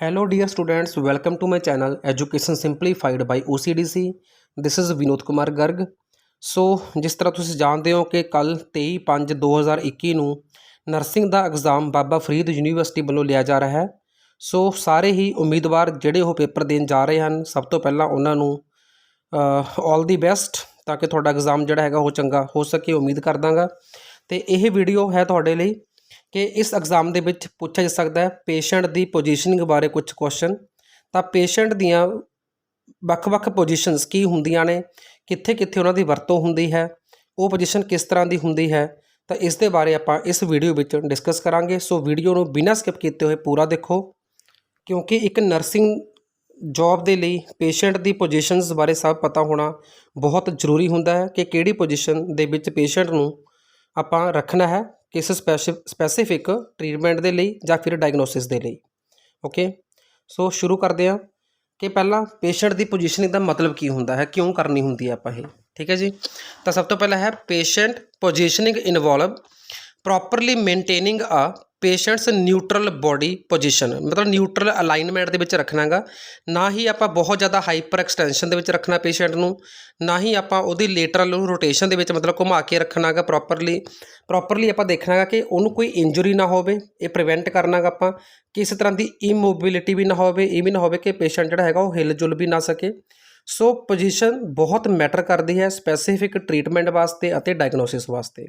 Hello dear students, welcome to my channel Education Simplified by OCDC. This is Vinod Kumar Garg. जिस तरह तुसीं जानते हो कि कल 23/5/2021 ਨੂੰ ਨਰਸਿੰਗ ਦਾ ਐਗਜ਼ਾਮ ਬਾਬਾ ਫਰੀਦ ਯੂਨੀਵਰਸਿਟੀ ਵੱਲੋਂ ਲਿਆ ਜਾ ਰਿਹਾ ਹੈ। ਸਾਰੇ ਹੀ ਉਮੀਦਵਾਰ ਜਿਹੜੇ ਉਹ ਪੇਪਰ ਦੇਣ ਜਾ ਰਹੇ ਹਨ, ਸਭ ਤੋਂ ਪਹਿਲਾਂ ਉਹਨਾਂ ਨੂੰ ਆਲ ਦੀ ਬੈਸਟ, ਤਾਂ ਕਿ ਤੁਹਾਡਾ ਐਗਜ਼ਾਮ ਜਿਹੜਾ ਹੈਗਾ ਉਹ ਚੰਗਾ ਹੋ ਸਕੇ, ਉਮੀਦ ਕਰਦਾਂਗਾ। ਤੇ ਇਹ ਵੀਡੀਓ ਹੈ ਤੁਹਾਡੇ ਲਈ कि इस एग्ज़ाम दे विच पूछा जा सकता है पेशेंट की पोजीशनिंग बारे कुछ क्वेश्चन। तो पेशेंट दियाँ ਵੱਖ-ਵੱਖ पोजीशनस की होंदियां ने, कित्थे-कित्थे उन्हां दी वरतों हुंदी है, वो पोजीशन किस तरह की हुंदी है, तो इस दे बारे आपां इस वीडियो विच डिस्कस करांगे। वीडियो नूं बिना स्किप कीते हुए पूरा देखो, क्योंकि एक नर्सिंग जॉब के लिए पेशेंट की पोजीशनस बारे सब पता होना बहुत जरूरी हुंदा है कि किहड़ी पोजीशन दे विच पेशेंट नूं आपां रखना है किस स्पैसीफिक ट्रीटमेंट के लिए या फिर डायग्नोसिस के लिए। ओके, शुरू करते हैं कि पहला पेशेंट की पोजीशनिंग का मतलब की होंदा है, क्यों करनी होंदी है आपां ये, ठीक है जी। तो सब तो पहला है patient positioning involve properly maintaining a patient's neutral body position, मतलब न्यूट्रल अलाइनमेंट के रखना गा, ना ही आप बहुत ज़्यादा हाइपर एक्सटेंशन के रखना पेशेंट नूं, ना ही आप लेटरल रोटेशन के मतलब घुमा के रखना गा। प्रॉपरली आप देखना गा कि उन्होंने कोई इंजरी ना हो, ये प्रिवेंट करना गा। आप किसी तरह की इमोबिलिटी भी ना हो, ये भी ना हो कि पेशेंट जिहड़ा हैगा वो हिल जुल भी ना सके। पोजीशन बहुत मैटर करती है स्पैसीफिक ट्रीटमेंट वास्ते अते डायग्नोसिस वास्ते,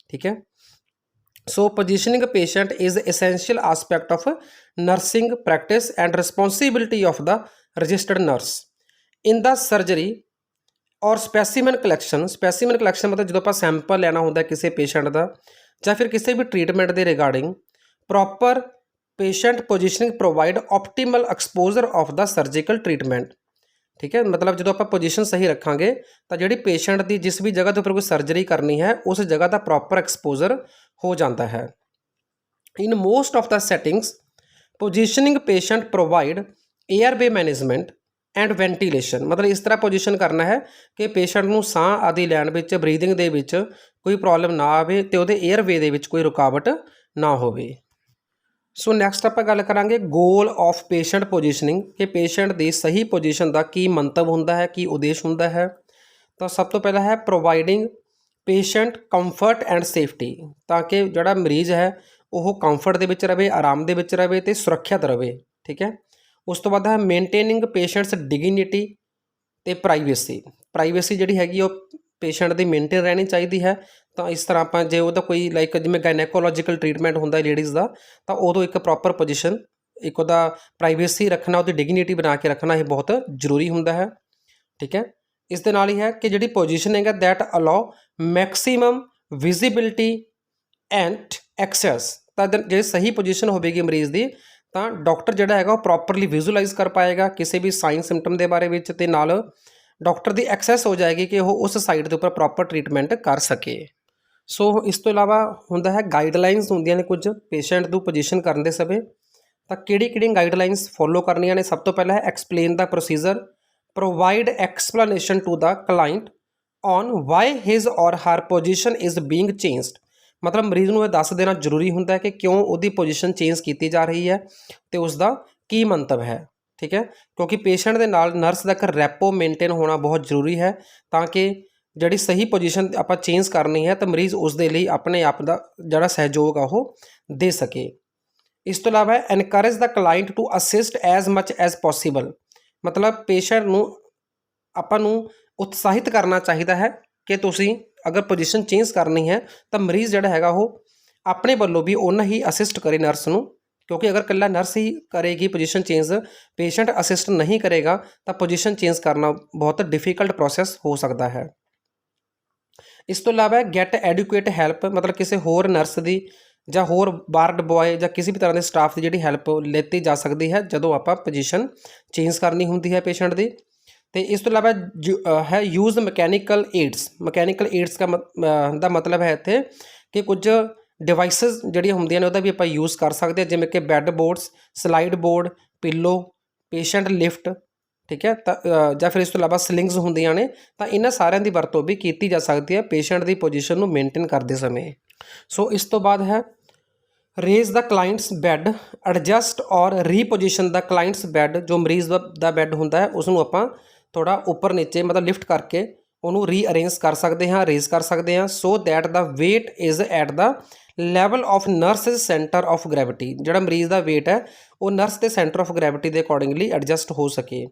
ठीक है। Positioning patient is essential aspect of nursing practice and responsibility of the registered nurse in the surgery और स्पैसीमन कलैक्शन मतलब जो आप सैंपल लेना होंगे किसी पेशेंट का या फिर किसी भी ट्रीटमेंट के regarding proper patient positioning provide optimal exposure of the surgical treatment, ठीक है। मतलब जो आप पोजीशन सही रखांगे तो जी पेशेंट की जिस भी जगह के उपर कोई सर्जरी करनी है उस जगह का प्रॉपर एक्सपोजर हो जाता है। In most of the settings positioning patient provide airway management and ventilation, मतलब इस तरह पोजीशन करना है कि पेशेंट नूं साह आदि लैण विच ब्रीदिंग दे विच कोई प्रॉब्लम ना आवे ते उहदे एयरवे दे विच कोई रुकावट ना होवे। नैक्सट आप गल करांगे गोल ऑफ पेशेंट पोजीशनिंग, कि पेशेंट की सही पोजीशन का की मंतव हुंदा है, की उद्देश हुंदा है। तो सब तो पहला है providing patient comfort and safety, ताकि जोड़ा मरीज़ है वह कंफर्ट दे विच रहे, आराम दे विच रहे ते सुरक्षित रहे, ठीक है। उस तो बाद है मेनटेनिंग पेशेंट्स डिग्निटी ते प्राइवेसी जिहड़ी हैगी वो पेशेंट की मेनटेन रहनी चाहिए है। तो इस तरह आप जो वह कोई लाइक जिवें गायनैकोलॉजिकल ट्रीटमेंट होंदा लेडीज़ का, तो उदों एक प्रॉपर पोजीशन एक उहदा प्राइवेसी रखना, उसकी डिग्निटी बना के रखना ये बहुत जरूरी होंदा है, ठीक है। इस दे नाल ही है कि जिहड़ी पोजीशनिंग है that allow maximum visibility and access, तो जो सही पोजीशन होगी मरीज़ की तो डॉक्टर जिहड़ा हैगा प्रॉपरली विजुलाइज कर पाएगा किसी भी साइन सिम्पटम के बारे में, ते नाल डॉक्टर की एक्सेस हो जाएगी कि वह उस साइड के उपर प्रॉपर ट्रीटमेंट कर सके। इस तो इलावा होंदा है गाइडलाइनस होंदियां ने कुछ पेशेंट को पोजीशन करते समय, तो किहड़ी गाइडलाइनस फॉलो करनियां ने। सब तो पहला है explain the procedure, provide explanation to the client on why his or her position is being changed, मतलब मरीज़ को दस देना जरूरी होंदा है कि क्यों उसकी पोजीशन चेंज की जा रही है तो उसका की मंतव है, ठीक है। क्योंकि पेशेंट के नाल नर्स का एक रैपो मेनटेन होना बहुत जरूरी है, ताकि जी सही पोजीशन आप चेंज करनी है तो मरीज़ उस दे लिए अपने आप का जोड़ा सहयोग आ दे सके। इस तो इलावा encourage the client to assist as much as possible, मतलब पेशेंट नूं आपां नूं उत्साहित करना चाहिए है कि तुसीं अगर पोजीशन चेंज करनी है तो मरीज़ जिहड़ा हैगा वो अपने वालों भी उन्ना ही असिस्ट करे नर्स नूं, क्योंकि अगर कल्ला नर्स ही करेगी पोजीशन चेंज, पेशेंट असिस्ट नहीं करेगा तो पोजीशन चेंज करना बहुत डिफिकल्ट प्रोसैस हो सकता है। इस तो इलावा गैट एडुकेट हैल्प, मतलब किसी होर नर्स की ਜਾਂ होर वार्ड बॉय ਜਾਂ किसी भी तरह के स्टाफ की जी हैल्प लेती जा सकती है ਜਦੋਂ आप पोजीशन चेंज करनी होंगी है पेशेंट की। तो इस तो इलावा है यूज़ मकैनिकल एड्स का मतलब है इत्थे कि कुछ डिवाइसिस जिहड़ियां होंदियां ने उहदा भी आपां यूज़ कर सकते हैं, जिवें कि bad boards, slide board, pillow, patient lift, ठीक है। या फिर इस तो इलावा स्लिंग्स होंदियां ने, तो इन्हां सारियां दी वरतों भी की जा सकती है पेशेंट की पोजीशन नूं मेनटेन करते समय। इस तो बाद है ਰੇਜ਼ ਦਾ ਕਲਾਇੰਟਸ ਬੈੱਡ, ਐਡਜਸਟ ਔਰ ਰੀਪੋਜੀਸ਼ਨ ਦਾ ਕਲਾਇੰਟਸ ਬੈੱਡ, ਜੋ ਮਰੀਜ਼ ਦਾ ਬੈੱਡ ਹੁੰਦਾ ਹੈ ਉਸ ਨੂੰ ਆਪਾਂ ਥੋੜ੍ਹਾ ਉੱਪਰ ਨੀਚੇ ਮਤਲਬ ਲਿਫਟ ਕਰਕੇ ਉਹਨੂੰ ਰੀਅਰੇਂਜ ਕਰ ਸਕਦੇ ਹਾਂ, ਰੇਜ਼ ਕਰ ਸਕਦੇ ਹਾਂ, so that the weight is at the level of nurse centre of gravity. ਜਿਹੜਾ ਮਰੀਜ਼ ਦਾ ਵੇਟ ਹੈ ਉਹ ਨਰਸ ਦੇ ਸੈਂਟਰ ਆਫ ਗ੍ਰੈਵਿਟੀ ਦੇ ਅਕੋਰਡਿੰਗਲੀ ਐਡਜਸਟ ਹੋ ਸਕੇ।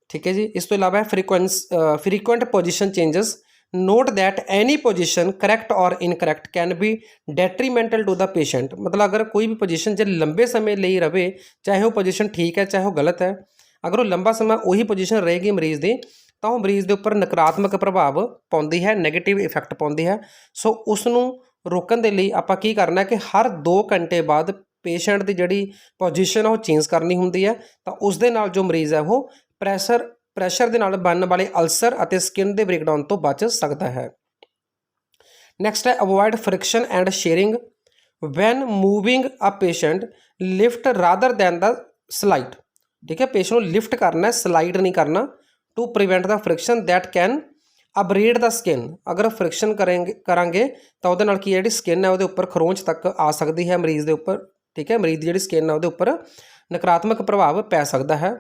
ਠੀਕ ਹੈ ਜੀ। ਇਸ ਤੋਂ ਇਲਾਵਾ frequent position changes, note that any position correct or incorrect can be detrimental to the patient. ਮਤਲਬ ਅਗਰ ਕੋਈ ਵੀ ਪੋਜੀਸ਼ਨ ਜੇ ਲੰਬੇ ਸਮੇਂ ਲਈ ਰਵੇ, ਚਾਹੇ ਉਹ ਪੋਜੀਸ਼ਨ ਠੀਕ ਹੈ ਚਾਹੇ ਉਹ ਗਲਤ ਹੈ, ਅਗਰ ਉਹ ਲੰਬਾ ਸਮਾਂ ਉਹੀ ਪੋਜੀਸ਼ਨ ਰਹੇਗੀ ਮਰੀਜ਼ ਦੀ ਤਾਂ ਉਹ ਮਰੀਜ਼ ਦੇ ਉੱਪਰ ਨਕਾਰਾਤਮਕ ਪ੍ਰਭਾਵ ਪਾਉਂਦੀ ਹੈ, ਨੈਗੇਟਿਵ ਇਫੈਕਟ ਪਾਉਂਦੀ ਹੈ। ਸੋ ਉਸ ਨੂੰ ਰੋਕਣ ਦੇ ਲਈ ਆਪਾਂ ਕੀ ਕਰਨਾ ਕਿ ਹਰ 2 ਘੰਟੇ ਬਾਅਦ ਪੇਸ਼ੈਂਟ ਦੀ ਜਿਹੜੀ ਪੋਜੀਸ਼ਨ ਉਹ ਚੇਂਜ ਕਰਨੀ ਹੁੰਦੀ ਹੈ, ਤਾਂ ਉਸ ਦੇ ਨਾਲ ਜੋ ਮਰੀਜ਼ ਹੈ ਉਹ ਪ੍ਰੈਸ਼ਰ ਦੇ ਨਾਲ ਬਣਨ ਵਾਲੇ ਅਲਸਰ ਅਤੇ ਸਕਿਨ ਦੇ ਬ੍ਰੇਕਡਾਊਨ ਤੋਂ ਬਚ ਸਕਦਾ ਹੈ। ਨੈਕਸਟ ਹੈ avoid friction and shearing when moving a patient, lift rather than the slide. ਠੀਕ ਹੈ, ਪੇਸ਼ੈਂਟ ਨੂੰ ਲਿਫਟ ਕਰਨਾ, ਸਲਾਈਡ ਨਹੀਂ ਕਰਨਾ, to prevent the friction that can abrade the skin. ਅਗਰ ਫ੍ਰਿਕਸ਼ਨ ਕਰਾਂਗੇ ਤਾਂ ਉਹਦੇ ਨਾਲ ਕੀ ਹੈ, ਜਿਹੜੀ ਸਕਿਨ ਹੈ ਉਹਦੇ ਉੱਪਰ ਖਰੋਂਚ ਤੱਕ ਆ ਸਕਦੀ ਹੈ ਮਰੀਜ਼ ਦੇ ਉੱਪਰ। ਠੀਕ ਹੈ, ਮਰੀਜ਼ ਦੀ ਜਿਹੜੀ ਸਕਿਨ ਹੈ ਉਹਦੇ ਉੱਪਰ ਨਕਾਰਾਤਮਕ ਪ੍ਰਭਾਵ ਪੈ ਸਕਦਾ ਹੈ।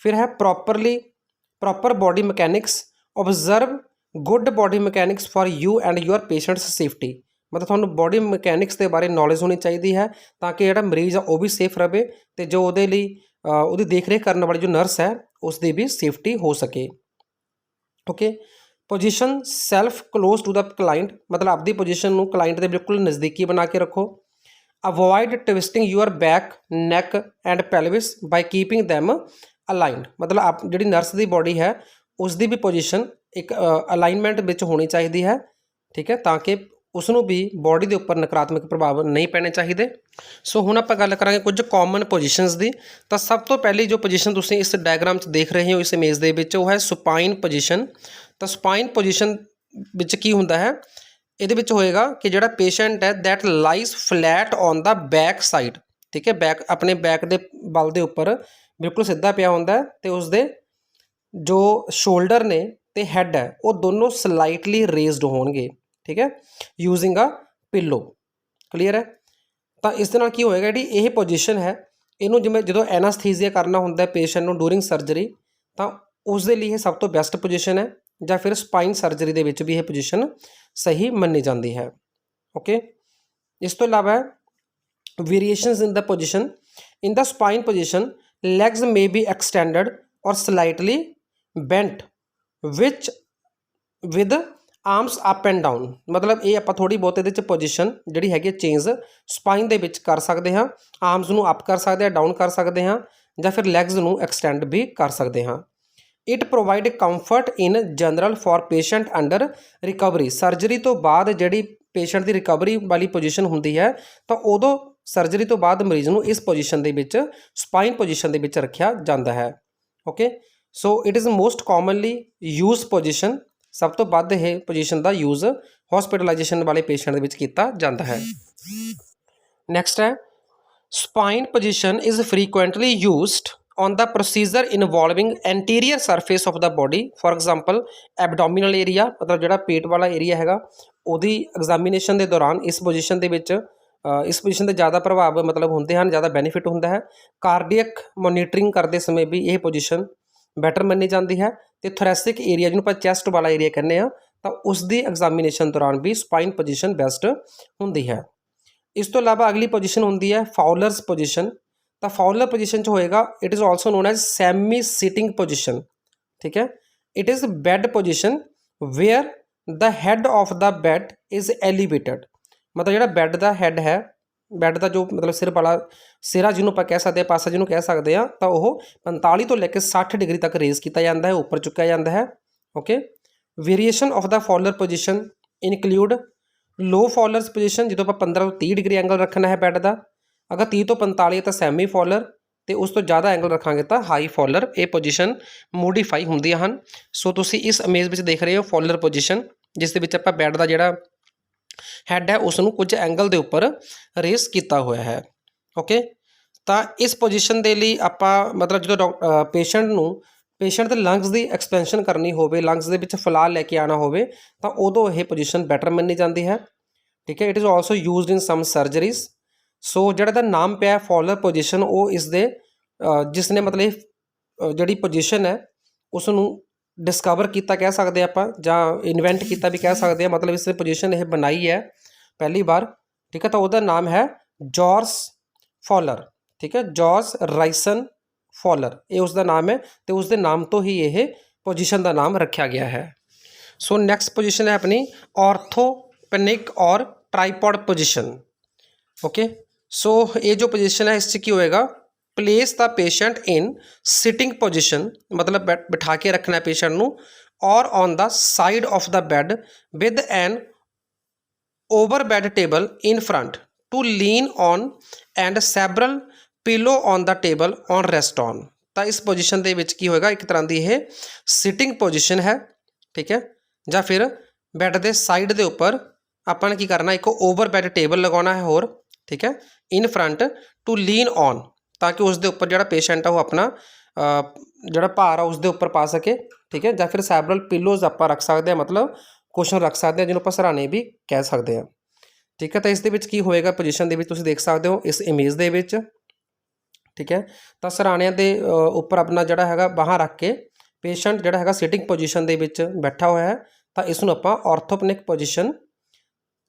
ਫਿਰ ਹੈ proper body mechanics, observe good body mechanics for you and your patients safety. ਮਤਲਬ ਤੁਹਾਨੂੰ ਬੋਡੀ ਮਕੈਨਿਕਸ ਦੇ ਬਾਰੇ ਨੌਲੇਜ ਹੋਣੀ ਚਾਹੀਦੀ ਹੈ ਤਾਂ ਕਿ ਜਿਹੜਾ ਮਰੀਜ਼ ਆ ਉਹ ਵੀ ਸੇਫ ਰਹੇ ਅਤੇ ਜੋ ਉਹਦੇ ਲਈ ਉਹਦੀ ਦੇਖ ਰੇਖ ਕਰਨ ਵਾਲੀ ਜੋ ਨਰਸ ਹੈ ਉਸ ਦੀ ਵੀ ਸੇਫਟੀ ਹੋ ਸਕੇ। Okay, position self close to the client, ਮਤਲਬ ਆਪਦੀ ਪੋਜੀਸ਼ਨ ਨੂੰ ਕਲਾਇੰਟ ਦੇ ਬਿਲਕੁਲ ਨਜ਼ਦੀਕੀ ਬਣਾ ਕੇ ਰੱਖੋ। Avoid twisting your back, neck and pelvis by keeping them aligned. ਮਤਲਬ ਜਿਹੜੀ ਨਰਸ ਦੀ ਬੋਡੀ ਹੈ ਉਸ ਦੀ ਵੀ ਪੋਜੀਸ਼ਨ ਇੱਕ ਅਲਾਈਨਮੈਂਟ ਵਿੱਚ ਹੋਣੀ ਚਾਹੀਦੀ ਹੈ। ਠੀਕ ਹੈ, ਤਾਂ ਕਿ ਉਸ ਨੂੰ ਵੀ ਬੋਡੀ ਦੇ ਉੱਪਰ ਨਕਾਰਾਤਮਕ ਪ੍ਰਭਾਵ ਨਹੀਂ ਪੈਣੇ ਚਾਹੀਦੇ। ਸੋ ਹੁਣ ਆਪਾਂ ਗੱਲ ਕਰਾਂਗੇ ਕੁਝ ਕਾਮਨ ਪੋਜੀਸ਼ਨਸ ਦੀ। ਤਾਂ ਸਭ ਤੋਂ ਪਹਿਲੀ ਜੋ ਪੋਜੀਸ਼ਨ ਤੁਸੀਂ ਇਸ ਡਾਇਗਰਾਮ 'ਚ ਦੇਖ ਰਹੇ ਹੋ ਇਸ ਇਮੇਜ ਦੇ ਵਿੱਚ, ਉਹ ਹੈ ਸੁਪਾਈਨ ਪੋਜੀਸ਼ਨ। ਤਾਂ ਸੁਪਾਈਨ ਪੋਜੀਸ਼ਨ ਵਿੱਚ ਕੀ ਹੁੰਦਾ ਹੈ, ਇਹਦੇ ਵਿੱਚ ਹੋਏਗਾ ਕਿ ਜਿਹੜਾ ਪੇਸ਼ੈਂਟ ਹੈ that lies flat on the back side. ਠੀਕ ਹੈ, ਆਪਣੇ ਬੈਕ ਦੇ ਬਲ ਦੇ ਉੱਪਰ ਬਿਲਕੁਲ ਸਿੱਧਾ ਪਿਆ ਹੁੰਦਾ ਅਤੇ ਉਸਦੇ ਜੋ ਸ਼ੋਲਡਰ ਨੇ ਅਤੇ ਹੈੱਡ ਹੈ ਉਹ ਦੋਨੋਂ ਸਲਾਈਟਲੀ ਰੇਜ਼ਡ ਹੋਣਗੇ। ਠੀਕ ਹੈ, ਯੂਜ਼ਿੰਗ ਅ ਪਿੱਲੋ। ਕਲੀਅਰ ਹੈ। ਤਾਂ ਇਸ ਦੇ ਨਾਲ ਕੀ ਹੋਏਗਾ, ਜਿਹੜੀ ਇਹ ਪੋਜੀਸ਼ਨ ਹੈ ਇਹਨੂੰ ਜਿਵੇਂ ਜਦੋਂ ਐਨਾਸਥੀਸੀਆ ਕਰਨਾ ਹੁੰਦਾ ਪੇਸ਼ੈਂਟ ਨੂੰ ਡੂਰਿੰਗ ਸਰਜਰੀ, ਤਾਂ ਉਸ ਦੇ ਲਈ ਇਹ ਸਭ ਤੋਂ ਬੈਸਟ ਪੋਜੀਸ਼ਨ ਹੈ, ਜਾਂ ਫਿਰ ਸਪਾਈਨ ਸਰਜਰੀ ਦੇ ਵਿੱਚ ਵੀ ਇਹ ਪੋਜੀਸ਼ਨ ਸਹੀ ਮੰਨੀ ਜਾਂਦੀ ਹੈ। ਓਕੇ, ਇਸ ਤੋਂ ਇਲਾਵਾ variations in the position. In the spine position legs may be extended or slightly bent with arms up and down. ਮਤਲਬ ਇਹ ਆਪਾਂ ਥੋੜ੍ਹੀ ਬਹੁਤ ਇਹਦੇ 'ਚ ਪੋਜੀਸ਼ਨ ਜਿਹੜੀ ਹੈਗੀ ਚੇਂਜ ਸਪਾਈਨ ਦੇ ਵਿੱਚ ਕਰ ਸਕਦੇ ਹਾਂ। ਆਰਮਸ ਨੂੰ ਅਪ ਕਰ ਸਕਦੇ ਹਾਂ, ਡਾਊਨ ਕਰ ਸਕਦੇ ਹਾਂ, ਜਾਂ ਫਿਰ ਲੈਗਸ ਨੂੰ ਐਕਸਟੈਂਡ ਵੀ ਕਰ ਸਕਦੇ ਹਾਂ। It provide comfort in general for patient under recovery. Surgery ਤੋਂ ਬਾਅਦ ਜਿਹੜੀ ਪੇਸ਼ੈਂਟ ਦੀ ਰਿਕਵਰੀ ਵਾਲੀ ਪੋਜੀਸ਼ਨ ਹੁੰਦੀ ਹੈ ਤਾਂ ਉਦੋਂ ਸਰਜਰੀ ਤੋਂ ਬਾਅਦ ਮਰੀਜ਼ ਨੂੰ ਇਸ ਪੋਜੀਸ਼ਨ ਦੇ ਵਿੱਚ, ਸਪਾਈਨ ਪੋਜੀਸ਼ਨ ਦੇ ਵਿੱਚ ਰੱਖਿਆ ਜਾਂਦਾ ਹੈ। Okay, so it is most commonly use position. ਸਭ ਤੋਂ ਵੱਧ ਇਹ ਪੋਜੀਸ਼ਨ ਦਾ ਯੂਜ਼ ਹੌਸਪੀਟਲਾਈਜੇਸ਼ਨ ਵਾਲੇ ਪੇਸ਼ੈਂਟ ਦੇ ਵਿੱਚ ਕੀਤਾ ਜਾਂਦਾ ਹੈ। ਨੈਕਸਟ ਹੈ spine position is frequently used on the procedure involving anterior surface of the body, for example abdominal area, ਮਤਲਬ ਜਿਹੜਾ ਪੇਟ ਵਾਲਾ ਏਰੀਆ ਹੈਗਾ ਉਹਦੀ ਐਗਜ਼ਾਮੀਨੇਸ਼ਨ ਦੇ ਦੌਰਾਨ ਇਸ ਪੋਜੀਸ਼ਨ ਦੇ ਵਿੱਚ ਇਸ ਪੋਜੀਸ਼ਨ ਦੇ ਜ਼ਿਆਦਾ ਪ੍ਰਭਾਵ ਮਤਲਬ ਹੁੰਦੇ ਹਨ, ਜ਼ਿਆਦਾ ਬੈਨੀਫਿਟ ਹੁੰਦਾ ਹੈ। ਕਾਰਡੀਅਕ ਮੋਨੀਟਰਿੰਗ ਕਰਦੇ ਸਮੇਂ ਵੀ ਇਹ ਪੋਜੀਸ਼ਨ ਬੈਟਰ ਮੰਨੀ ਜਾਂਦੀ ਹੈ। ਅਤੇ ਥੋਰੈਸਿਕ ਏਰੀਆ ਜਿਹਨੂੰ ਆਪਾਂ ਚੈਸਟ ਵਾਲਾ ਏਰੀਆ ਕਹਿੰਦੇ ਹਾਂ, ਤਾਂ ਉਸ ਦੀ ਐਗਜ਼ਾਮੀਨੇਸ਼ਨ ਦੌਰਾਨ ਵੀ ਸਪਾਈਨ ਪੋਜੀਸ਼ਨ ਬੈਸਟ ਹੁੰਦੀ ਹੈ। ਇਸ ਤੋਂ ਇਲਾਵਾ ਅਗਲੀ ਪੋਜੀਸ਼ਨ ਹੁੰਦੀ ਹੈ ਫਾਉਲਰਸ ਪੋਜੀਸ਼ਨ। ਤਾਂ ਫਾਉਲਰ ਪੋਜੀਸ਼ਨ 'ਚ ਹੋਏਗਾ it is also known as semi sitting position. ਠੀਕ ਹੈ, it is bed position where the head of the bed is elevated. ਮਤਲਬ ਜਿਹੜਾ ਬੈੱਡ ਦਾ ਹੈਡ ਹੈ, ਬੈੱਡ ਦਾ ਜੋ ਮਤਲਬ ਸਿਰ ਵਾਲਾ ਸਿਰਾ ਜਿਹਨੂੰ ਆਪਾਂ ਕਹਿ ਸਕਦੇ ਹਾਂ, ਪਾਸਾ ਜਿਹਨੂੰ ਕਹਿ ਸਕਦੇ ਹਾਂ, ਤਾਂ ਉਹ 45 ਤੋਂ ਲੈ ਕੇ 60 ਡਿਗਰੀ ਤੱਕ ਰੇਜ਼ ਕੀਤਾ ਜਾਂਦਾ ਹੈ, ਉੱਪਰ ਚੁੱਕਿਆ ਜਾਂਦਾ ਹੈ। Okay, variation of the Fowler position include low Fowler's position, ਜਦੋਂ ਆਪਾਂ 15 ਤੋਂ 30 ਡਿਗਰੀ ਐਂਗਲ ਰੱਖਣਾ ਹੈ ਬੈੱਡ ਦਾ। ਅਗਰ 30 ਤੋਂ 45 ਤਾਂ ਸੈਮੀ ਫਾਉਲਰ, ਅਤੇ ਉਸ ਤੋਂ ਜ਼ਿਆਦਾ ਐਂਗਲ ਰੱਖਾਂਗੇ ਤਾਂ ਹਾਈ ਫਾਉਲਰ। ਇਹ ਪੋਜੀਸ਼ਨ ਮੋਡੀਫਾਈ ਹੁੰਦੀਆਂ ਹਨ। ਸੋ ਤੁਸੀਂ ਇਸ ਇਮੇਜ ਵਿੱਚ ਦੇਖ ਰਹੇ ਹੋ ਫਾਉਲਰ ਪੋਜੀਸ਼ਨ, ਜਿਸ ਦੇ ਵਿੱਚ ਆਪਾਂ ਬੈੱਡ ਦਾ ਜਿਹੜਾ ਹੈਡ ਹੈ ਉਸ ਨੂੰ ਕੁਝ ਐਂਗਲ ਦੇ ਉੱਪਰ ਰੇਸ ਕੀਤਾ ਹੋਇਆ ਹੈ। ਓਕੇ, ਤਾਂ ਇਸ ਪੋਜੀਸ਼ਨ ਦੇ ਲਈ ਆਪਾਂ ਮਤਲਬ ਜਦੋਂ ਪੇਸ਼ੈਂਟ ਦੇ ਲੰਗਸ ਦੀ ਐਕਸਪੈਂਸ਼ਨ ਕਰਨੀ ਹੋਵੇ, ਲੰਗਸ ਦੇ ਵਿੱਚ ਫਲਾਅ ਲੈ ਕੇ ਆਉਣਾ ਹੋਵੇ, ਤਾਂ ਉਦੋਂ ਇਹ ਪੋਜੀਸ਼ਨ ਬੈਟਰ ਮੰਨੀ ਜਾਂਦੀ ਹੈ। ਠੀਕ ਹੈ, it is also used in some surgeries. So ਜਿਹੜਾ ਦਾ ਨਾਮ ਪਿਆ ਫੋਲਰ ਪੋਜੀਸ਼ਨ ਉਹ ਇਸ ਦੇ ਜਿਸ ਨੇ ਮਤਲਬ ਜਿਹੜੀ ਪੋਜੀਸ਼ਨ ਹੈ ਉਸ ਨੂੰ ਡਿਸਕਵਰ ਕੀਤਾ ਕਹਿ ਸਕਦੇ ਆਪਾਂ ਜਾਂ ਇਨਵੈਂਟ ਕੀਤਾ ਵੀ ਕਹਿ ਸਕਦੇ ਆ ਮਤਲਬ ਇਸ ਨੇ ਪੋਜੀਸ਼ਨ ਇਹ ਬਣਾਈ ਹੈ ਪਹਿਲੀ ਵਾਰ ਠੀਕ ਹੈ ਤਾਂ ਉਹਦਾ ਨਾਮ ਹੈ ਜॉर्ज ਫੋਲਰ ठीक है जॉर्ज राइसन फॉलर ये उसका नाम है तो उसके नाम तो ही ये पोजीशन का नाम रखा गया है। सो नैक्सट पोजीशन है अपनी ऑर्थोपेनिक और ट्राईपॉड पोजीशन। ओके सो ये जो पोजीशन है इससे की होएगा place the patient in sitting position मतलब बिठा के रखना है पेशेंट नू और on the side of the bed with an over bed table in front to lean on and several pillow on the table on rest on. तो इस position के विच की होएगा एक तरह की यह सिटिंग पोजीशन है ठीक है या फिर बैड के साइड के उपर अपन की करना एक ओवर बैड टेबल लगाना है होर ठीक है in front to lean on ताकि उसके उपर जो पेशेंट है वो अपना जोड़ा भार है उसके उपर पा सके ठीक है या फिर सैबरल पिलोज आप रख सकते हैं मतलब कुशन रख सकते हैं जिन्होंने आप सराहने भी कह सकते हैं ठीक है। तो इस की होएगा पोजीशन के देख सकते हो इस इमेज के ठीक है तो सराहणियां के उपर अपना जोड़ा है बाहां रख के पेशेंट जोड़ा है सिटिंग पोजीशन के बैठा हुआ है तो इसनूं आपां ऑर्थोपेनिक पोजीशन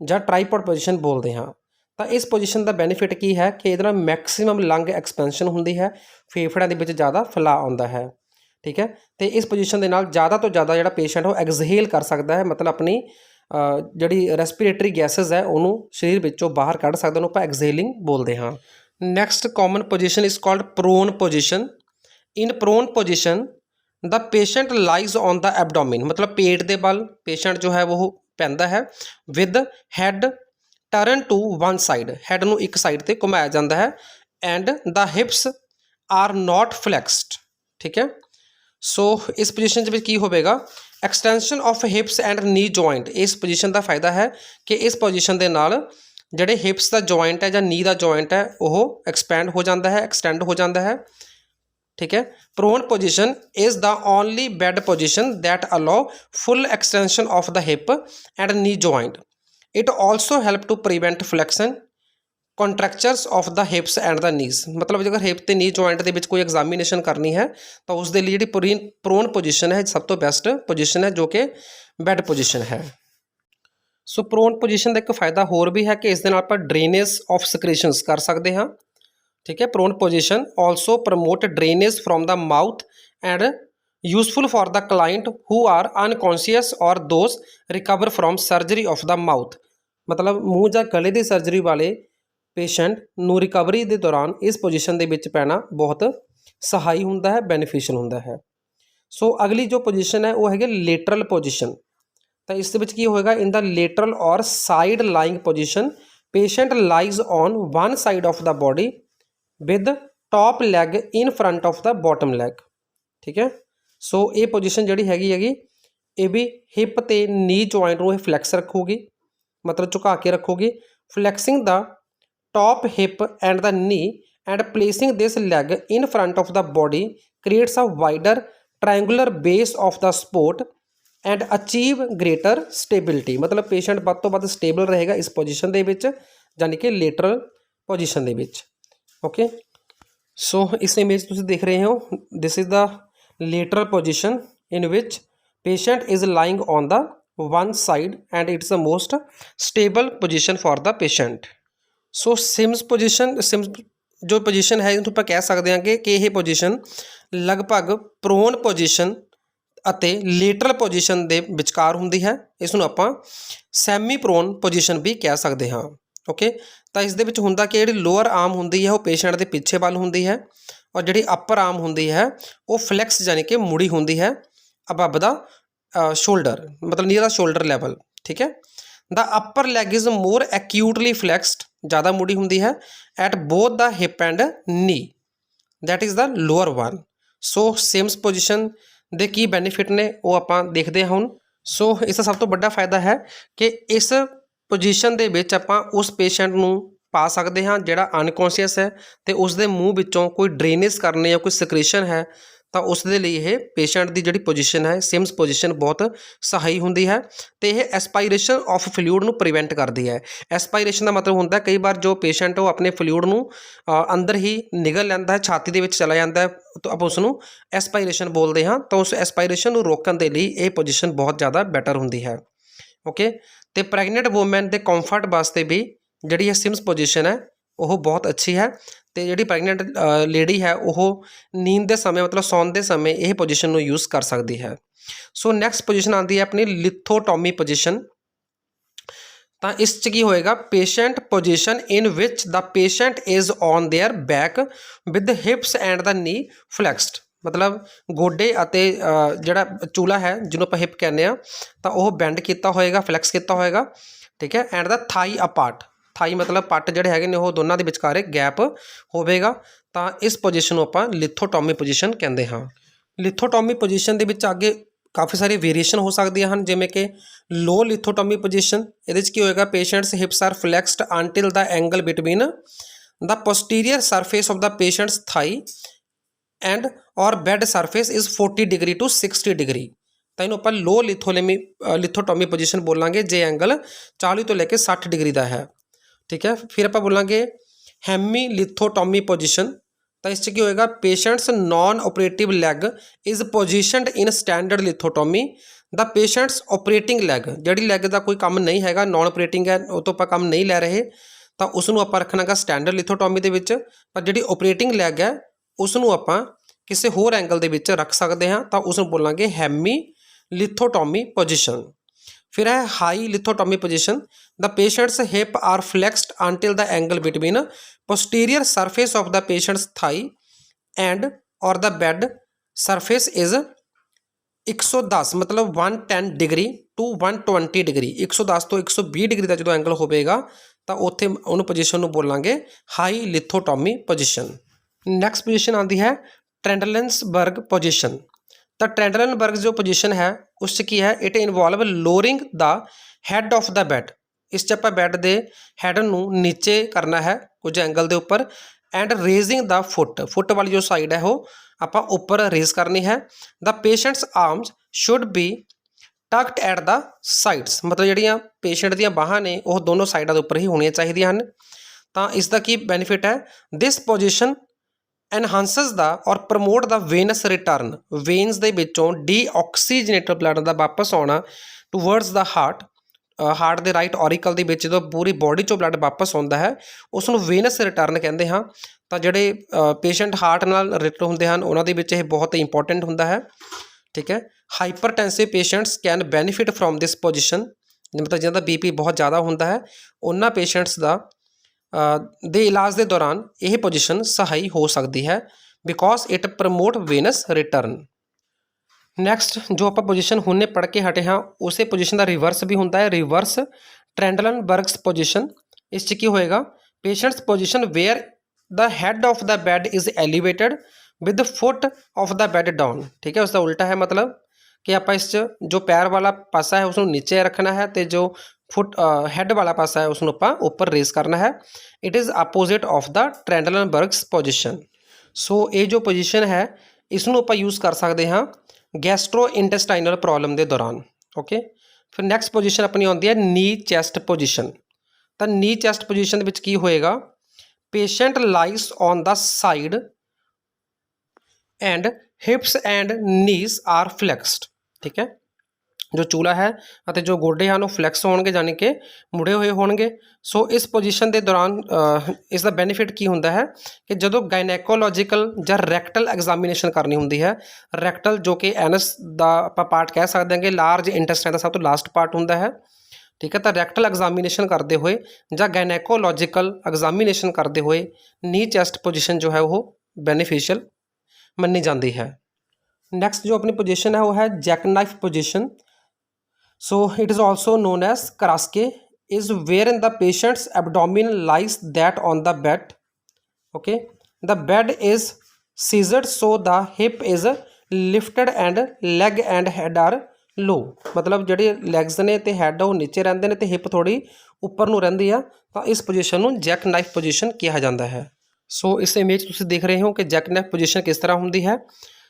या ट्राईपॉड पोजीशन बोलते हाँ। तो इस पोजीशन का बेनीफिट की है कि इहदे नाल मैक्सीमम लंग एक्सपेंशन होंदी है फेफड़िਆਂ ਦੇ ਵਿੱਚ ज़्यादा फैला आउंदा है ठीक है। तो इस पोजीशन के नाल ज़्यादा तो ज़्यादा जो पेशेंट वो एक्सहेल कर सकता है मतलब अपनी जिहड़ी रेस्पिरेटरी गैसेज है उन्होंने शरीर विचों बाहर कढ़ सकदा उन्होंने आपां एक्सहेलिंग बोलते हाँ। Next common position is called prone position. In prone position the patient lies on the abdomen मतलब पेट के बल पेशेंट जो है वो पैंदा है with head turn to one side head नूं एक साइड ते घुमाया जाता है and the hips are not flexed ठीक है। सो इस पोजीशन की होगा extension of hips and knee joint. इस पोजीशन का फायदा है कि इस पोजीशन के नाल ਜਿਹੜੇ हिप्स का जॉइंट है ਜਾਂ ਨੀ ਦਾ जॉइंट है वो एक्सपैंड हो जाता है एक्सटेंड हो जाता है ठीक है। Prone position is the only bed position that allow full extension of the hip and knee joint. It also help to prevent flexion contractures of the hips and the knees मतलब अगर hip तो knee joint के कोई examination करनी है तो उसके लिए जी प्रोन पोजीशन है सब तो बेस्ट पोजीशन है जो कि बैड पोजीशन है। सो प्रोन पोजीशन का एक फायदा होर भी है कि इस आप ड्रेनेज ऑफ सक्रेशनस कर सकते हाँ ठीक है। Prone position also promote drainage from the mouth and useful for the client who are unconscious और those recover from surgery of the mouth मतलब मूँह या गले की सर्जरी वाले पेशेंट नूं रिकवरी के दौरान इस पोजीशन के विच पैना बहुत सहाई होंदा है बेनीफिशियल होंदा है। सो अगली जो पोजीशन है वो है लेटरल पोजीशन। तो इस की होएगा इन द लेटरल और side lying position patient lies on one side of the body with top lag in front of the bottom lag ठीक है। सो ये पोजीशन जी हैगी ये भी हिप ते नी जॉइंट में फ्लैक्स रखूगी मतलब झुका के रखूगी flexing the top hip and the knee and placing this leg in front of the body creates a wider triangular base of the support and achieve greater stability मतलब patient ਵੱਧ ਤੋਂ ਵੱਧ stable रहेगा इस पोजीशन ਦੇ ਵਿੱਚ यानी कि लेटरल पोजीशन ਦੇ ਵਿੱਚ। ओके सो इस इमेज तुम देख रहे हो this is the lateral position in which patient is lying on the one side and it's the most stable position for the patient. So Sims जो पोजीशन है इन्हों आप कह सकते हैं कि यह पोजीशन लगभग प्रोन पोजीशन ਅਤੇ ਲੇਟਰਲ ਪੋਜੀਸ਼ਨ ਦੇ ਵਿਚਕਾਰ ਹੁੰਦੀ ਹੈ ਇਸ ਨੂੰ ਆਪਾਂ ਸੈਮੀ ਪ੍ਰੋਨ ਪੋਜੀਸ਼ਨ ਵੀ ਕਹਿ ਸਕਦੇ ਹਾਂ। ਓਕੇ ਤਾਂ ਇਸ ਦੇ ਵਿੱਚ ਹੁੰਦਾ ਕਿ ਜਿਹੜੀ ਲੋਅਰ ਆਰਮ ਹੁੰਦੀ ਹੈ ਉਹ ਪੇਸ਼ੈਂਟ ਦੇ ਪਿੱਛੇ ਵੱਲ ਹੁੰਦੀ ਹੈ ਔਰ ਜਿਹੜੀ ਅਪਰ ਆਰਮ ਹੁੰਦੀ ਹੈ ਉਹ ਫਲੈਕਸ ਯਾਨੀ ਕਿ ਮੁੜੀ ਹੁੰਦੀ ਹੈ ਅਬਵ ਦਾ ਸ਼ੋਲਡਰ मतलब ਨੀਅਰ ਦਾ ਸ਼ੋਲਡਰ ਲੈਵਲ ਠੀਕ ਹੈ। The upper leg is more acutely flexed ज़्यादा मुड़ी होंगी है at both the hip and knee that is the lower one. So Sims position ਦੇ ਕੀ ਬੈਨੀਫਿਟ ਨੇ ਉਹ ਆਪਾਂ ਦੇਖਦੇ ਹਾਂ ਹੁਣ। ਸੋ ਇਸ ਦਾ ਸਭ ਤੋਂ ਵੱਡਾ ਫਾਇਦਾ ਹੈ ਕਿ ਇਸ ਪੋਜੀਸ਼ਨ ਦੇ ਵਿੱਚ ਆਪਾਂ ਉਸ ਪੇਸ਼ੈਂਟ ਨੂੰ ਪਾ ਸਕਦੇ ਹਾਂ ਜਿਹੜਾ ਅਨਕੌਂਸ਼ੀਅਸ ਹੈ ਤੇ ਉਸ ਦੇ ਮੂੰਹ ਵਿੱਚੋਂ ਕੋਈ ਡਰੇਨੇਜ ਕਰਨੇ ਜਾਂ ਕੋਈ ਸਕ੍ਰੀਸ਼ਨ ਹੈ ਤਾਂ ਉਸ ਦੇ ਲਈ ਇਹ ਪੇਸ਼ੈਂਟ ਦੀ ਜਿਹੜੀ ਪੋਜੀਸ਼ਨ ਹੈ ਸਿਮਸ ਪੋਜੀਸ਼ਨ ਬਹੁਤ ਸਹੀ ਹੁੰਦੀ ਹੈ ਤੇ ਇਹ ਐਸਪਾਇਰੇਸ਼ਨ ਆਫ ਫਲੂਇਡ ਨੂੰ ਪ੍ਰੀਵੈਂਟ ਕਰਦੀ ਹੈ। ਐਸਪਾਇਰੇਸ਼ਨ ਦਾ ਮਤਲਬ ਹੁੰਦਾ ਕਈ ਵਾਰ ਜੋ ਪੇਸ਼ੈਂਟ ਉਹ ਆਪਣੇ ਫਲੂਇਡ ਨੂੰ ਅੰਦਰ ਹੀ ਨਿਗਲ ਲੈਂਦਾ ਹੈ, ਛਾਤੀ ਦੇ ਵਿੱਚ ਚਲਾ ਜਾਂਦਾ ਹੈ, ਤਾਂ ਆਪਾਂ ਉਸ ਨੂੰ ਐਸਪਾਇਰੇਸ਼ਨ ਬੋਲਦੇ ਹਾਂ। ਤਾਂ ਉਸ ਐਸਪਾਇਰੇਸ਼ਨ ਨੂੰ ਰੋਕਣ ਦੇ ਲਈ ਇਹ ਪੋਜੀਸ਼ਨ ਬਹੁਤ ਜ਼ਿਆਦਾ ਬੈਟਰ ਹੁੰਦੀ ਹੈ। ਓਕੇ, ਤੇ ਪ੍ਰੈਗਨੈਂਟ ਵੂਮੈਨ ਦੇ ਕੰਫਰਟ ਵਾਸਤੇ ਵੀ ਜਿਹੜੀ ਇਹ ਸਿਮਸ ਪੋਜੀਸ਼ਨ ਹੈ ਉਹ ਬਹੁਤ ਅੱਛੀ ਹੈ। ਤੇ ਜਿਹੜੀ ਪ੍ਰੈਗਨੈਂਟ ਲੇਡੀ ਹੈ ਉਹ ਨੀਂਦ ਦੇ ਸਮੇਂ ਮਤਲਬ ਸੌਣ ਦੇ ਸਮੇਂ ਇਹ ਪੋਜੀਸ਼ਨ ਨੂੰ ਯੂਜ਼ ਕਰ ਸਕਦੀ ਹੈ। ਸੋ ਨੈਕਸਟ ਪੋਜੀਸ਼ਨ ਆਉਂਦੀ ਹੈ ਆਪਣੀ ਲਿਥੋਟੋਮੀ ਪੋਜੀਸ਼ਨ। ਤਾਂ ਇਸ 'ਚ ਕੀ ਹੋਏਗਾ, ਪੇਸ਼ੈਂਟ ਪੋਜੀਸ਼ਨ ਇਨ ਵਿਚ the patient is on their back with hips and the knee flexed. ਮਤਲਬ ਗੋਡੇ ਅਤੇ ਜਿਹੜਾ ਚੂਲਾ ਹੈ ਜਿਹਨੂੰ ਆਪਾਂ ਹਿਪ ਕਹਿੰਦੇ ਹਾਂ ਤਾਂ ਉਹ ਬੈਂਡ ਕੀਤਾ ਹੋਏਗਾ, ਫਲੈਕਸ ਕੀਤਾ ਹੋਏਗਾ, ਠੀਕ ਹੈ। ਐਂਡ ਦਾ ਥਾਈ ਅਪਾਰਟ, ਥਾਈ ਮਤਲਬ ਪੱਟ ਜਿਹੜੇ ਹੈਗੇ ਨੇ ਉਹ ਦੋਨਾਂ ਦੇ ਵਿਚਕਾਰ ਗੈਪ ਹੋਵੇਗਾ। ਤਾਂ ਇਸ ਪੋਜੀਸ਼ਨ ਨੂੰ ਆਪਾਂ ਲਿਥੋਟੋਮੀ ਪੋਜੀਸ਼ਨ ਕਹਿੰਦੇ ਹਾਂ। ਲਿਥੋਟੋਮੀ ਪੋਜੀਸ਼ਨ ਦੇ ਵਿੱਚ ਅੱਗੇ ਕਾਫੀ ਸਾਰੀ ਵੇਰੀਏਸ਼ਨ ਹੋ ਸਕਦੀਆਂ ਹਨ, ਜਿਵੇਂ ਕਿ ਲੋ ਲਿਥੋਟੋਮੀ ਪੋਜੀਸ਼ਨ। ਇਹਦੇ 'ਚ ਕੀ ਹੋਏਗਾ, patient's hips are flexed until the angle between the posterior surface of the patient's thigh and ਔਰ bed surface is 40 degree to 60 degree. ਤਾਂ ਇਹਨੂੰ ਆਪਾਂ ਲੋ ਲਿਥੋਟੋਮੀ ਪੋਜੀਸ਼ਨ ਬੋਲਾਂਗੇ ਜੇ ਐਂਗਲ 40 ਤੋਂ ਲੈ ਕੇ 60 ਡਿਗਰੀ ਦਾ ਹੈ, ਠੀਕ ਹੈ। ਫਿਰ ਆਪਾਂ ਬੋਲਾਂਗੇ ਹੈਮੀ ਲਿਥੋਟੋਮੀ ਪੋਜੀਸ਼ਨ। ਤਾਂ ਇਸ 'ਚ ਕੀ ਹੋਏਗਾ, patient's non operative leg is positioned in standard lithotomy the patient's operating leg, ਜਿਹੜੀ ਲੈਗ ਦਾ ਕੋਈ ਕੰਮ ਨਹੀਂ ਹੈਗਾ, ਨॉन ਆਪਰੇਟਿੰਗ ਹੈ, ਉਹ ਤੋਂ ਆਪਾਂ ਕੰਮ ਨਹੀਂ ਲੈ ਰਹੇ, ਤਾਂ ਉਸ ਨੂੰ ਆਪਾਂ ਰੱਖਣਾ ਗਾ ਸਟੈਂਡਰਡ ਲਿਥੋਟੋਮੀ ਦੇ ਵਿੱਚ। ਪਰ ਜਿਹੜੀ ਆਪਰੇਟਿੰਗ ਲੈਗ ਹੈ ਉਸ ਨੂੰ ਆਪਾਂ ਕਿਸੇ ਹੋਰ ਐਂਗਲ ਦੇ ਵਿੱਚ ਰੱਖ ਸਕਦੇ ਹਾਂ, ਤਾਂ ਉਸ ਨੂੰ ਬੋਲਾਂਗੇ ਹੈਮੀ ਲਿਥੋਟੋਮੀ ਪੋਜੀਸ਼ਨ। ਫਿਰ ਹੈ high lithotomy position. The patient's hip are flexed until the angle between posterior surface of the patient's thigh and or the bed surface is 110 ਮਤਲਬ 110 ਡਿਗਰੀ ਟੂ 120 ਡਿਗਰੀ। 110 ਤੋਂ 120 ਡਿਗਰੀ ਦਾ ਜਦੋਂ ਐਂਗਲ ਹੋਵੇਗਾ ਤਾਂ ਉੱਥੇ ਉਹਨੂੰ ਪੋਜੀਸ਼ਨ ਨੂੰ ਬੋਲਾਂਗੇ high lithotomy position. Next position ਆਉਂਦੀ ਹੈ ਟ੍ਰੈਂਡਲਨਸਬਰਗ ਪੋਜੀਸ਼ਨ। ਤਾਂ ਟ੍ਰੈਂਡਲਨਬਰਗ ਜੋ ਪੋਜੀਸ਼ਨ ਹੈ ਉਸ 'ਚ ਕੀ ਹੈ, it involve lowering the head of the bed. ਇਸ 'ਚ ਆਪਾਂ ਬੈੱਡ ਦੇ ਹੈਡ ਨੂੰ ਨੀਚੇ ਕਰਨਾ ਹੈ ਕੁਝ ਐਂਗਲ ਦੇ ਉੱਪਰ, ਐਂਡ ਰੇਜ਼ਿੰਗ ਦਾ ਫੁੱਟ ਵਾਲੀ ਜੋ ਸਾਈਡ ਹੈ ਉਹ ਆਪਾਂ ਉੱਪਰ ਰੇਜ਼ ਕਰਨੀ ਹੈ। The patient's arms should be tucked at the sides, ਮਤਲਬ ਜਿਹੜੀਆਂ ਪੇਸ਼ੈਂਟ ਦੀਆਂ ਬਾਹਾਂ ਨੇ ਉਹ ਦੋਨੋਂ ਸਾਈਡਾਂ ਦੇ ਉੱਪਰ ਹੀ ਹੋਣੀਆਂ ਚਾਹੀਦੀਆਂ ਹਨ। ਤਾਂ ਇਸ ਦਾ ਕੀ ਬੈਨੀਫਿਟ ਹੈ, ਦਿਸ ਪੋਜੀਸ਼ਨ ਐਨਹਾਂਸਸ ਦਾ ਔਰ ਪ੍ਰਮੋਟ ਦਾ ਵੇਨਸ ਰਿਟਰਨ, ਵੇਨਸ ਦੇ ਵਿੱਚੋਂ ਡੀਆਕਸੀਜਨੇਟਡ ਬਲੱਡ ਦਾ ਵਾਪਸ ਆਉਣਾ ਟੂਵਰਡਸ ਦਾ ਹਾਰਟ ਦੇ ਰਾਈਟ ਔਰੀਕਲ ਦੇ ਵਿੱਚ ਜਦੋਂ ਪੂਰੀ ਬੋਡੀ 'ਚੋਂ ਬਲੱਡ ਵਾਪਸ ਆਉਂਦਾ ਹੈ ਉਸ ਨੂੰ ਵੇਨਸ ਰਿਟਰਨ ਕਹਿੰਦੇ ਹਾਂ। ਤਾਂ ਜਿਹੜੇ ਪੇਸ਼ੈਂਟ ਹਾਰਟ ਨਾਲ ਰਿਲੇਟਡ ਹੁੰਦੇ ਹਨ ਉਹਨਾਂ ਦੇ ਵਿੱਚ ਇਹ ਬਹੁਤ ਇੰਪੋਰਟੈਂਟ ਹੁੰਦਾ ਹੈ, ਠੀਕ ਹੈ। Hypertensive patients can benefit from this position, ਮਤਲਬ ਜਿਹਨਾਂ ਦਾ BP ਬਹੁਤ ਜ਼ਿਆਦਾ ਹੁੰਦਾ ਹੈ ਉਹਨਾਂ ਪੇਸ਼ੈਂਟਸ ਦੇ ਇਲਾਜ ਦੇ ਦੌਰਾਨ ਇਹ ਪੋਜੀਸ਼ਨ ਸਹਾਈ ਹੋ ਸਕਦੀ ਹੈ, because it promote veins return. Next ਜੋ ਆਪਾਂ ਪੋਜੀਸ਼ਨ ਹੁਣੇ ਪੜ੍ਹ ਕੇ ਹਟੇ ਹਾਂ ਉਸੇ ਪੋਜੀਸ਼ਨ ਦਾ ਰਿਵਰਸ ਵੀ ਹੁੰਦਾ ਹੈ, ਰਿਵਰਸ ਟ੍ਰੈਂਡਲਨਬਰਗਸ ਪੋਜੀਸ਼ਨ। ਇਸ 'ਚ ਕੀ ਹੋਏਗਾ, patients position where the head of the bed is elevated with foot of the bed down, ਠੀਕ ਹੈ। ਉਸ ਦਾ ਉਲਟਾ ਹੈ, ਮਤਲਬ ਕਿ ਆਪਾਂ ਇਸ 'ਚ ਜੋ ਪੈਰ ਵਾਲਾ ਪਾਸਾ ਹੈ ਉਸ ਨੂੰ ਨੀਚੇ ਰੱਖਣਾ ਹੈ ਅਤੇ ਜੋ ਹੈਡ ਵਾਲਾ ਪਾਸਾ ਹੈ ਉਸ ਨੂੰ ਆਪਾਂ ਉੱਪਰ ਰੇਜ਼ ਕਰਨਾ ਹੈ। It is opposite of the Trendelenburg's position. So ਇਹ ਜੋ ਪੋਜੀਸ਼ਨ ਹੈ ਇਸ ਨੂੰ ਆਪਾਂ ਯੂਜ਼ ਕਰ ਸਕਦੇ ਹਾਂ ਗੈਸਟਰੋ ਇੰਟੈਸਟਾਈਨਲ ਪ੍ਰੋਬਲਮ ਦੇ ਦੌਰਾਨ। ਓਕੇ, ਫਿਰ ਨੈਕਸਟ ਪੋਜੀਸ਼ਨ ਆਪਣੀ ਆਉਂਦੀ ਹੈ ਨੀ ਚੈਸਟ ਪੋਜੀਸ਼ਨ। ਤਾਂ ਨੀ ਚੈਸਟ ਪੋਜੀਸ਼ਨ ਦੇ ਵਿੱਚ ਕੀ ਹੋਏਗਾ, patient lies on the side and hips and knees are flexed, ਠੀਕ ਹੈ। ਜੋ ਚੂਲਾ ਹੈ ਅਤੇ ਜੋ ਗੋਡੇ ਹਨ ਉਹ ਫਲੈਕਸ ਹੋਣਗੇ, ਯਾਨੀ ਕਿ ਮੁੜੇ ਹੋਏ ਹੋਣਗੇ। ਸੋ ਇਸ ਪੋਜੀਸ਼ਨ ਦੇ ਦੌਰਾਨ ਇਸ ਦਾ ਬੈਨੀਫਿਟ ਕੀ ਹੁੰਦਾ ਹੈ ਕਿ ਜਦੋਂ ਗਾਇਨੈਕੋਲੋਜੀਕਲ ਜਾਂ ਰੈਕਟਲ ਐਗਜ਼ਾਮੀਨੇਸ਼ਨ ਕਰਨੀ ਹੁੰਦੀ ਹੈ, ਰੈਕਟਲ ਜੋ ਕਿ ਐਨਸ ਦਾ ਆਪਾਂ ਪਾਰਟ ਕਹਿ ਸਕਦੇ ਹਾਂ ਕਿ ਲਾਰਜ ਇੰਟੈਸਟਾਈਨ ਦਾ ਸਭ ਤੋਂ ਲਾਸਟ ਪਾਰਟ ਹੁੰਦਾ ਹੈ, ਠੀਕ ਹੈ। ਤਾਂ ਰੈਕਟਲ ਐਗਜ਼ਾਮੀਨੇਸ਼ਨ ਕਰਦੇ ਹੋਏ ਜਾਂ ਗਾਇਨੈਕੋਲੋਜੀਕਲ ਐਗਜ਼ਾਮੀਨੇਸ਼ਨ ਕਰਦੇ ਹੋਏ ਨੀ ਚੈਸਟ ਪੋਜੀਸ਼ਨ ਜੋ ਹੈ ਉਹ ਬੈਨੀਫੀਸ਼ੀਅਲ ਮੰਨੀ ਜਾਂਦੀ ਹੈ। ਨੈਕਸਟ ਜੋ ਆਪਣੀ ਪੋਜੀਸ਼ਨ ਹੈ ਉਹ ਹੈ Jack knife position. So it is also known as Karaske, is wherein the patient's abdomen lies that on the bed. Okay, the bed is scissored so the hip is lifted and leg and head are low, मतलब ਜਿਹੜੇ legs ਨੇ ਤੇ head ਉਹ ਨੀਚੇ ਰਹਿੰਦੇ ਨੇ ਤੇ hip ਥੋੜੀ ਉੱਪਰ ਨੂੰ ਰਹਿੰਦੀ ਆ, ਤਾਂ ਇਸ ਪੋਜੀਸ਼ਨ ਨੂੰ ਜੈਕ ਨਾਈਫ ਪੋਜੀਸ਼ਨ ਕਿਹਾ ਜਾਂਦਾ ਹੈ। ਸੋ ਇਸ ਇਮੇਜ ਤੁਸੀਂ ਦੇਖ ਰਹੇ ਹੋ ਕਿ ਜੈਕ ਨਾਈਫ ਪੋਜੀਸ਼ਨ ਕਿਸ ਤਰ੍ਹਾਂ ਹੁੰਦੀ ਹੈ।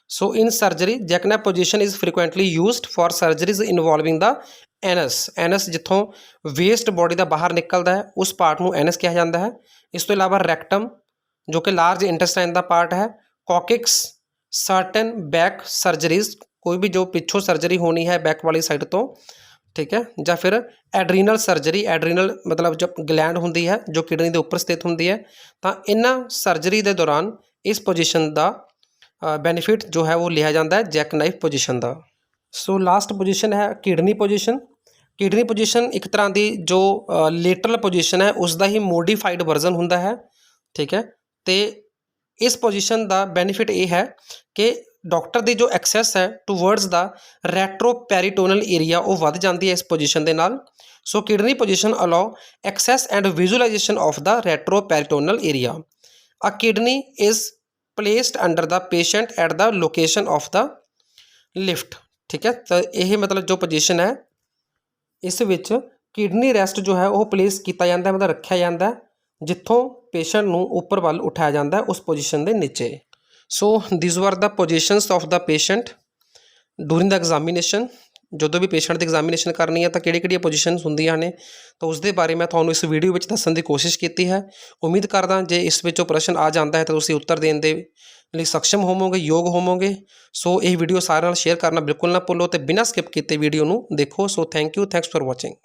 So in surgery jackknife position is frequently used for surgeries involving the anus ਜਿੱਥੋਂ ਵੇਸਟ ਬੋਡੀ ਦਾ ਬਾਹਰ ਨਿਕਲਦਾ ਹੈ ਉਸ ਪਾਰਟ ਨੂੰ ਐਨਸ ਕਿਹਾ ਜਾਂਦਾ ਹੈ। ਇਸ ਤੋਂ ਇਲਾਵਾ ਰੈਕਟਮ ਜੋ ਕਿ ਲਾਰਜ ਇੰਟੈਸਟਾਈਨ ਦਾ ਪਾਰਟ ਹੈ, ਕੋਕਿਕਸ, ਸਰਟਨ ਬੈਕ ਸਰਜਰੀਜ਼ ਕੋਈ ਵੀ ਜੋ ਪਿੱਛੋਂ ਸਰਜਰੀ ਹੋਣੀ ਹੈ ਬੈਕ ਵਾਲੀ ਸਾਈਡ ਤੋਂ, ठीक है, ਜਾਂ ਫਿਰ ਐਡਰੀਨਲ ਸਰਜਰੀ, ਐਡਰੀਨਲ ਮਤਲਬ ਜੋ ਗਲੈਂਡ ਹੁੰਦੀ ਹੈ ਜੋ ਕਿਡਨੀ ਦੇ ਉੱਪਰ ਸਥਿਤ ਹੁੰਦੀ ਹੈ, ਤਾਂ ਇਹਨਾਂ ਸਰਜਰੀ ਦੇ ਦੌਰਾਨ ਇਸ ਪੋਜੀਸ਼ਨ ਦਾ ਬੈਨੀਫਿਟ ਜੋ ਹੈ ਉਹ ਲਿਆ ਜਾਂਦਾ ਹੈ ਜੈਕ ਨਾਈਫ ਪੋਜੀਸ਼ਨ ਦਾ। ਸੋ ਲਾਸਟ ਪੋਜੀਸ਼ਨ ਹੈ ਕਿਡਨੀ ਪੋਜੀਸ਼ਨ। ਕਿਡਨੀ ਪੋਜੀਸ਼ਨ ਇੱਕ ਤਰ੍ਹਾਂ ਦੀ ਜੋ ਲੇਟਰਲ ਪੋਜੀਸ਼ਨ ਹੈ ਉਸ ਦਾ ਹੀ ਮੋਡੀਫਾਈਡ ਵਰਜ਼ਨ ਹੁੰਦਾ ਹੈ, ਠੀਕ ਹੈ। ਅਤੇ ਇਸ ਪੋਜੀਸ਼ਨ ਦਾ ਬੈਨੀਫਿਟ ਇਹ ਹੈ ਕਿ ਡਾਕਟਰ ਦੀ ਜੋ ਐਕਸੈਸ ਹੈ ਟੂਵਰਡਸ ਦਾ ਰੈਟਰੋਪੈਰੀਟੋਨਲ ਏਰੀਆ ਉਹ ਵੱਧ ਜਾਂਦੀ ਹੈ ਇਸ ਪੋਜੀਸ਼ਨ ਦੇ ਨਾਲ। So kidney position allow access and visualization of the retroperitoneal area. A kidney is placed under the patient at the location of the lift, ਠੀਕ ਹੈ। ਤਾਂ ਇਹ ਮਤਲਬ ਜੋ ਪੋਜੀਸ਼ਨ ਹੈ ਇਸ ਵਿੱਚ ਕਿਡਨੀ ਰੈਸਟ ਜੋ ਹੈ ਉਹ ਪਲੇਸ ਕੀਤਾ ਜਾਂਦਾ, ਮਤਲਬ ਰੱਖਿਆ ਜਾਂਦਾ ਜਿੱਥੋਂ ਪੇਸ਼ੈਂਟ ਨੂੰ ਉੱਪਰ ਵੱਲ ਉਠਾਇਆ ਜਾਂਦਾ ਉਸ ਪੋਜੀਸ਼ਨ ਦੇ ਨੀਚੇ। So these were the positions of the patient during the examination. ਜਦੋਂ ਵੀ ਪੇਸ਼ੈਂਟ ਦੀ ਐਗਜ਼ਾਮੀਨੇਸ਼ਨ ਕਰਨੀ ਹੈ ਤਾਂ ਕਿਹੜੀਆਂ ਪੋਜੀਸ਼ਨਸ ਹੁੰਦੀਆਂ ਨੇ, ਤਾਂ ਉਸ ਦੇ ਬਾਰੇ ਮੈਂ ਤੁਹਾਨੂੰ ਇਸ ਵੀਡੀਓ ਵਿੱਚ ਦੱਸਣ ਦੀ ਕੋਸ਼ਿਸ਼ ਕੀਤੀ ਹੈ। ਉਮੀਦ ਕਰਦਾ ਜੇ ਇਸ ਵਿੱਚੋਂ ਪ੍ਰਸ਼ਨ ਆ ਜਾਂਦਾ ਹੈ ਤਾਂ ਤੁਸੀਂ ਉੱਤਰ ਦੇਣ ਦੇ ਲਈ ਸક્ષਮ ਹੋਵੋਗੇ, ਯੋਗ ਹੋਵੋਗੇ। ਸੋ ਇਹ ਵੀਡੀਓ ਸਾਰਿਆਂ ਨਾਲ ਸ਼ੇਅਰ ਕਰਨਾ ਬਿਲਕੁਲ ਨਾ ਭੁੱਲੋ ਅਤੇ ਬਿਨਾਂ ਸਕਿਪ ਕੀਤੇ ਵੀਡੀਓ ਨੂੰ ਦੇਖੋ। So thank you, thanks for watching.